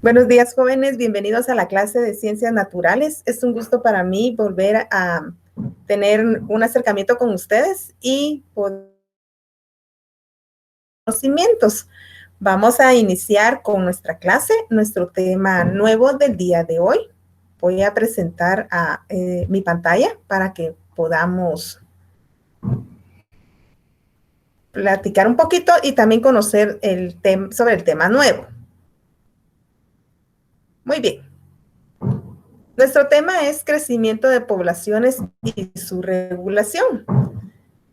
Buenos días, jóvenes. Bienvenidos a la clase de Ciencias Naturales. Es un gusto para mí volver a tener un acercamiento con ustedes y conocimientos. Vamos a iniciar con nuestra clase, nuestro tema nuevo del día de hoy. Voy a presentar mi pantalla para que podamos platicar un poquito y también conocer sobre el tema nuevo. Muy bien. Nuestro tema es crecimiento de poblaciones y su regulación.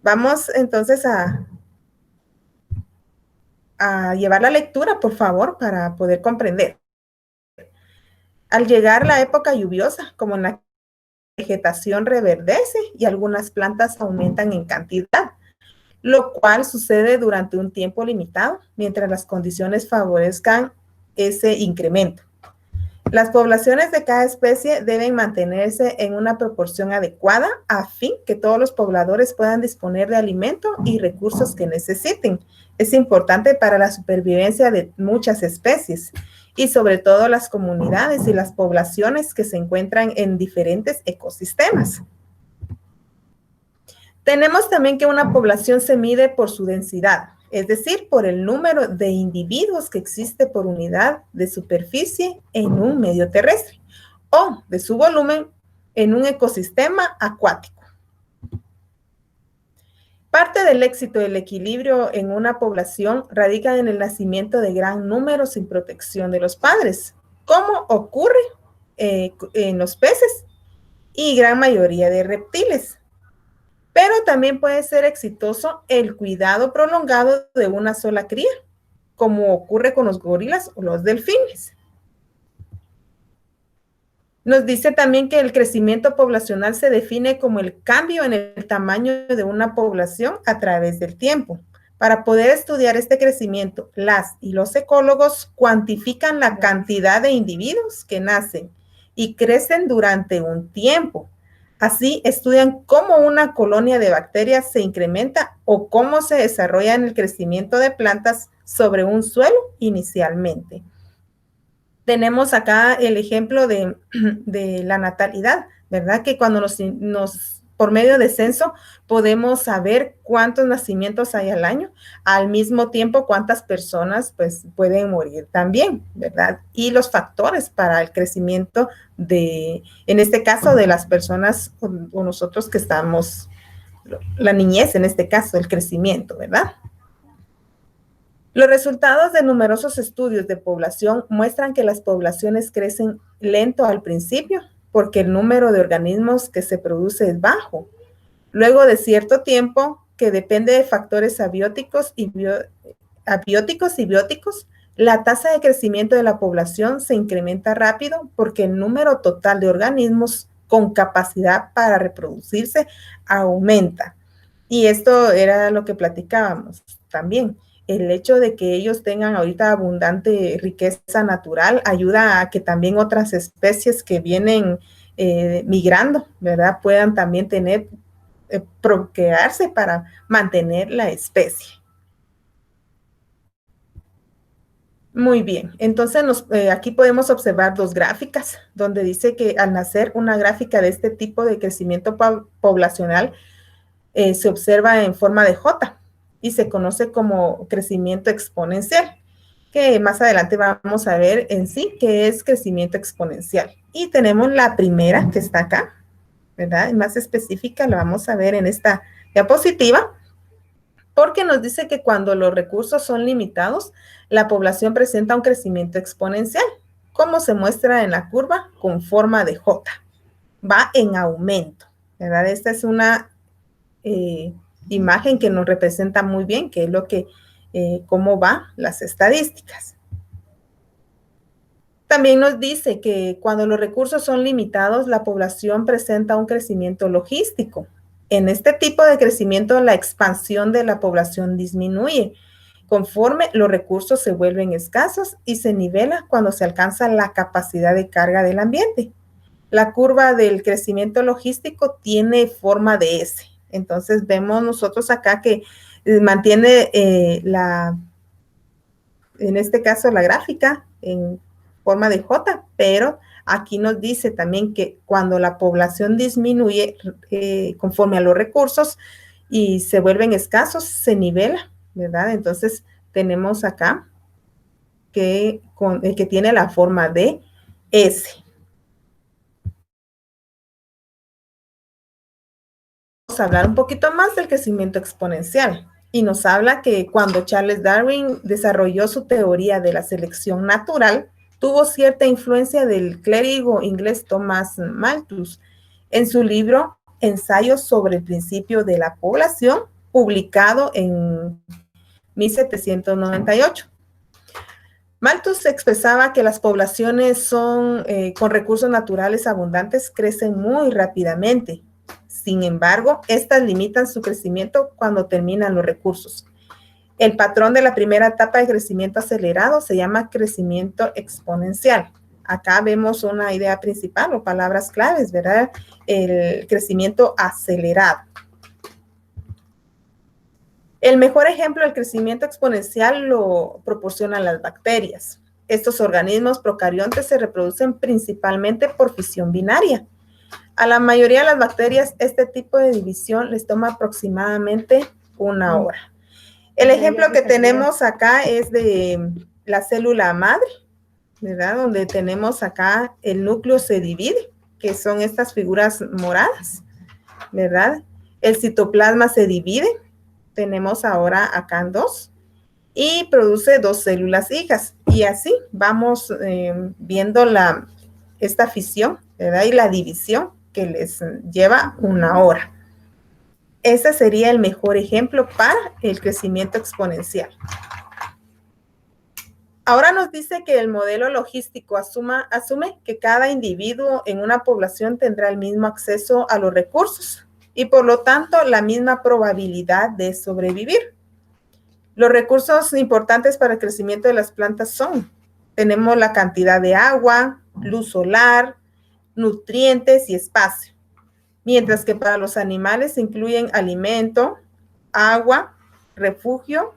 Vamos entonces a llevar la lectura, por favor, para poder comprender. Al llegar la época lluviosa, como en la vegetación reverdece y algunas plantas aumentan en cantidad, lo cual sucede durante un tiempo limitado, mientras las condiciones favorezcan ese incremento. Las poblaciones de cada especie deben mantenerse en una proporción adecuada a fin que todos los pobladores puedan disponer de alimento y recursos que necesiten. Es importante para la supervivencia de muchas especies y sobre todo las comunidades y las poblaciones que se encuentran en diferentes ecosistemas. Tenemos también que una población se mide por su densidad, es decir, por el número de individuos que existe por unidad de superficie en un medio terrestre o de su volumen en un ecosistema acuático. Parte del éxito del equilibrio en una población radica en el nacimiento de gran número sin protección de los padres, como ocurre en los peces y gran mayoría de reptiles. Pero también puede ser exitoso el cuidado prolongado de una sola cría, como ocurre con los gorilas o los delfines. Nos dice también que el crecimiento poblacional se define como el cambio en el tamaño de una población a través del tiempo. Para poder estudiar este crecimiento, las y los ecólogos cuantifican la cantidad de individuos que nacen y crecen durante un tiempo. Así estudian cómo una colonia de bacterias se incrementa o cómo se desarrolla en el crecimiento de plantas sobre un suelo inicialmente. Tenemos acá el ejemplo de la natalidad, ¿verdad? Que cuando por medio de censo podemos saber cuántos nacimientos hay al año, al mismo tiempo cuántas personas pues pueden morir también, ¿verdad? Y los factores para el crecimiento en este caso, de las personas o nosotros que estamos, la niñez en este caso, el crecimiento, ¿verdad? Los resultados de numerosos estudios de población muestran que las poblaciones crecen lento al principio porque el número de organismos que se produce es bajo. Luego de cierto tiempo, que depende de factores abióticos y bióticos, la tasa de crecimiento de la población se incrementa rápido porque el número total de organismos con capacidad para reproducirse aumenta. Y esto era lo que platicábamos también. El hecho de que ellos tengan ahorita abundante riqueza natural ayuda a que también otras especies que vienen migrando, ¿verdad? Puedan también procrearse para mantener la especie. Muy bien, entonces aquí podemos observar dos gráficas donde dice que al nacer una gráfica de este tipo de crecimiento poblacional se observa en forma de J y se conoce como crecimiento exponencial, que más adelante vamos a ver en sí qué es crecimiento exponencial. Y tenemos la primera que está acá, ¿verdad? Más específica la vamos a ver en esta diapositiva, porque nos dice que cuando los recursos son limitados, la población presenta un crecimiento exponencial, como se muestra en la curva con forma de J. Va en aumento, ¿verdad? Esta es una imagen que nos representa muy bien qué es lo que, cómo va las estadísticas. También nos dice que cuando los recursos son limitados, la población presenta un crecimiento logístico. En este tipo de crecimiento, la expansión de la población disminuye conforme los recursos se vuelven escasos y se nivela cuando se alcanza la capacidad de carga del ambiente. La curva del crecimiento logístico tiene forma de S. Entonces vemos nosotros acá que mantiene en este caso la gráfica forma de J, pero aquí nos dice también que cuando la población disminuye conforme a los recursos y se vuelven escasos, se nivela, ¿verdad? Entonces tenemos acá que tiene la forma de S. Vamos a hablar un poquito más del crecimiento exponencial y nos habla que cuando Charles Darwin desarrolló su teoría de la selección natural, tuvo cierta influencia del clérigo inglés Thomas Malthus en su libro Ensayos sobre el principio de la población, publicado en 1798. Malthus expresaba que las poblaciones con recursos naturales abundantes crecen muy rápidamente. Sin embargo, estas limitan su crecimiento cuando terminan los recursos. El patrón de la primera etapa de crecimiento acelerado se llama crecimiento exponencial. Acá vemos una idea principal o palabras claves, ¿verdad? El crecimiento acelerado. El mejor ejemplo del crecimiento exponencial lo proporcionan las bacterias. Estos organismos procariontes se reproducen principalmente por fisión binaria. A la mayoría de las bacterias, este tipo de división les toma aproximadamente 1 hora. El ejemplo que tenemos acá es de la célula madre, ¿verdad? Donde tenemos acá el núcleo se divide, que son estas figuras moradas, ¿verdad? El citoplasma se divide, tenemos ahora acá en 2, y produce 2 células hijas. Y así vamos viendo esta fisión, ¿verdad? Y la división que les lleva 1 hora. Ese sería el mejor ejemplo para el crecimiento exponencial. Ahora nos dice que el modelo logístico asume que cada individuo en una población tendrá el mismo acceso a los recursos y por lo tanto la misma probabilidad de sobrevivir. Los recursos importantes para el crecimiento de las plantas tenemos la cantidad de agua, luz solar, nutrientes y espacio. Mientras que para los animales se incluyen alimento, agua, refugio,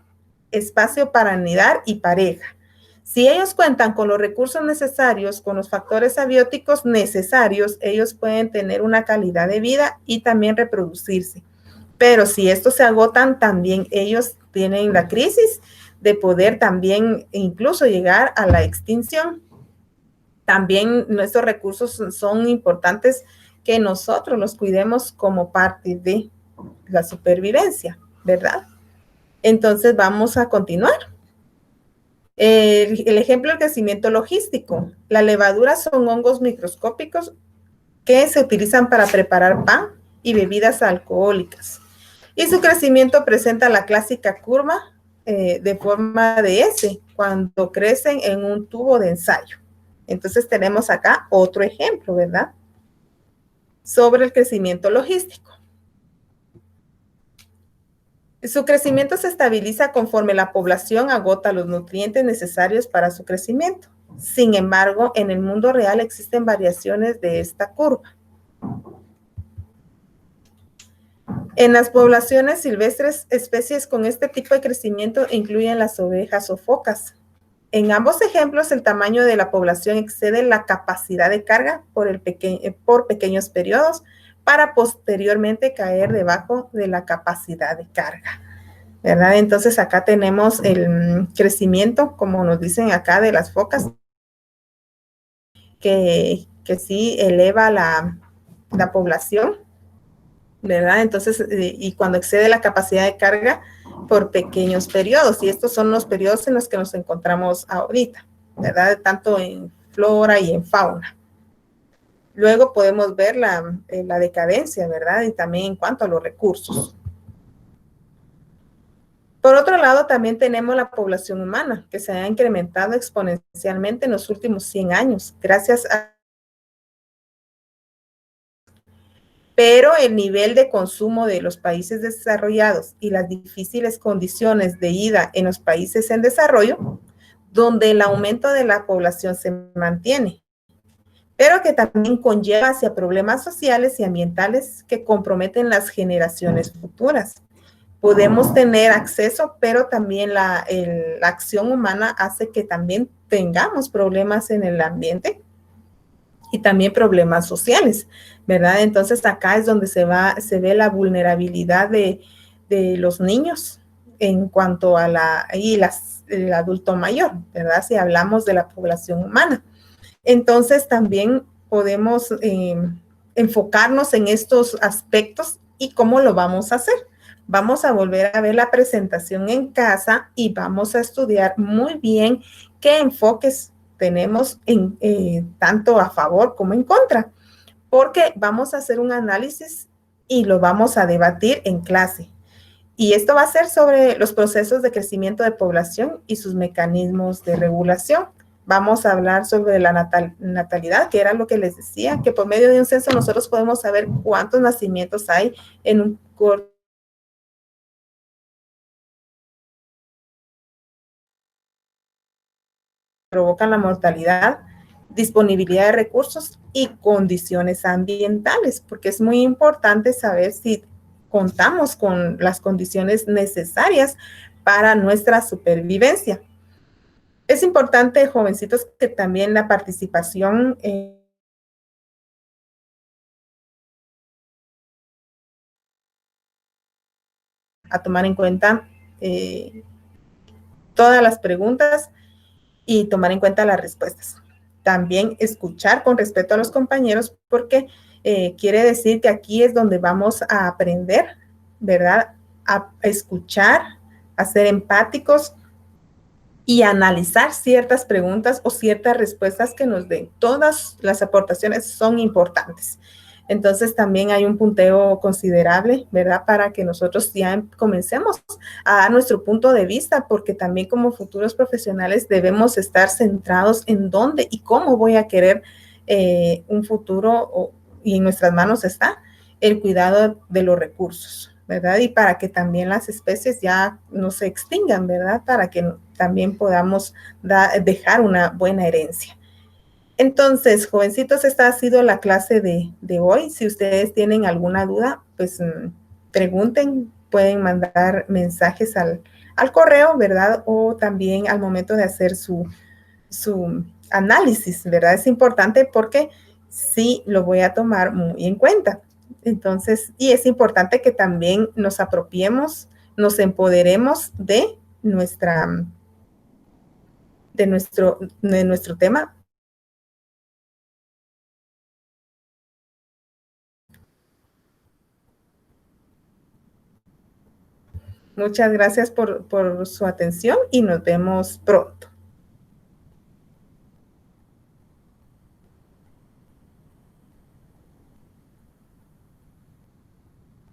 espacio para anidar y pareja. Si ellos cuentan con los recursos necesarios, con los factores abióticos necesarios, ellos pueden tener una calidad de vida y también reproducirse. Pero si estos se agotan, también ellos tienen la crisis de poder también incluso llegar a la extinción. También nuestros recursos son importantes que nosotros los cuidemos como parte de la supervivencia, ¿verdad? Entonces vamos a continuar. El ejemplo del crecimiento logístico. La levadura son hongos microscópicos que se utilizan para preparar pan y bebidas alcohólicas. Y su crecimiento presenta la clásica curva de forma de S, cuando crecen en un tubo de ensayo. Entonces tenemos acá otro ejemplo, ¿verdad? Sobre el crecimiento logístico. Su crecimiento se estabiliza conforme la población agota los nutrientes necesarios para su crecimiento. Sin embargo, en el mundo real existen variaciones de esta curva. En las poblaciones silvestres, especies con este tipo de crecimiento incluyen las ovejas o focas. En ambos ejemplos, el tamaño de la población excede la capacidad de carga por pequeños periodos para posteriormente caer debajo de la capacidad de carga, ¿verdad? Entonces, acá tenemos el crecimiento, como nos dicen acá, de las focas, que sí eleva la población, ¿verdad? Entonces, y cuando excede la capacidad de carga por pequeños periodos, y estos son los periodos en los que nos encontramos ahorita, ¿verdad? Tanto en flora y en fauna. Luego podemos ver la decadencia, ¿verdad? Y también en cuanto a los recursos. Por otro lado, también tenemos la población humana, que se ha incrementado exponencialmente en los últimos 100 años, gracias a... Pero el nivel de consumo de los países desarrollados y las difíciles condiciones de vida en los países en desarrollo, donde el aumento de la población se mantiene, pero que también conlleva hacia problemas sociales y ambientales que comprometen las generaciones futuras. podemos tener acceso, pero también la acción humana hace que también tengamos problemas en el ambiente y también problemas sociales, ¿verdad? Entonces acá es donde se ve la vulnerabilidad de los niños en cuanto a el adulto mayor, ¿verdad? Si hablamos de la población humana. Entonces también podemos enfocarnos en estos aspectos y cómo lo vamos a hacer. Vamos a volver a ver la presentación en casa y vamos a estudiar muy bien qué enfoques tenemos tanto a favor como en contra, porque vamos a hacer un análisis y lo vamos a debatir en clase. Y esto va a ser sobre los procesos de crecimiento de población y sus mecanismos de regulación. Vamos a hablar sobre la natalidad, que era lo que les decía, que por medio de un censo nosotros podemos saber cuántos nacimientos hay en un corto provocan la mortalidad, disponibilidad de recursos y condiciones ambientales, porque es muy importante saber si contamos con las condiciones necesarias para nuestra supervivencia. Es importante, jovencitos, que también la participación a tomar en cuenta todas las preguntas y tomar en cuenta las respuestas. También escuchar con respeto a los compañeros porque quiere decir que aquí es donde vamos a aprender, ¿verdad? A escuchar, a ser empáticos y analizar ciertas preguntas o ciertas respuestas que nos den. Todas las aportaciones son importantes. Entonces también hay un punteo considerable, ¿verdad? Para que nosotros ya comencemos a dar nuestro punto de vista, porque también como futuros profesionales debemos estar centrados en dónde y cómo voy a querer un futuro y en nuestras manos está el cuidado de los recursos, ¿verdad? Y para que también las especies ya no se extingan, ¿verdad? Para que también podamos dejar una buena herencia. Entonces, jovencitos, esta ha sido la clase de hoy. Si ustedes tienen alguna duda, pues pregunten, pueden mandar mensajes al correo, ¿verdad? O también al momento de hacer su análisis, ¿verdad? Es importante porque sí lo voy a tomar muy en cuenta. Entonces, y es importante que también nos apropiemos, nos empoderemos de nuestro tema. Muchas gracias por su atención y nos vemos pronto.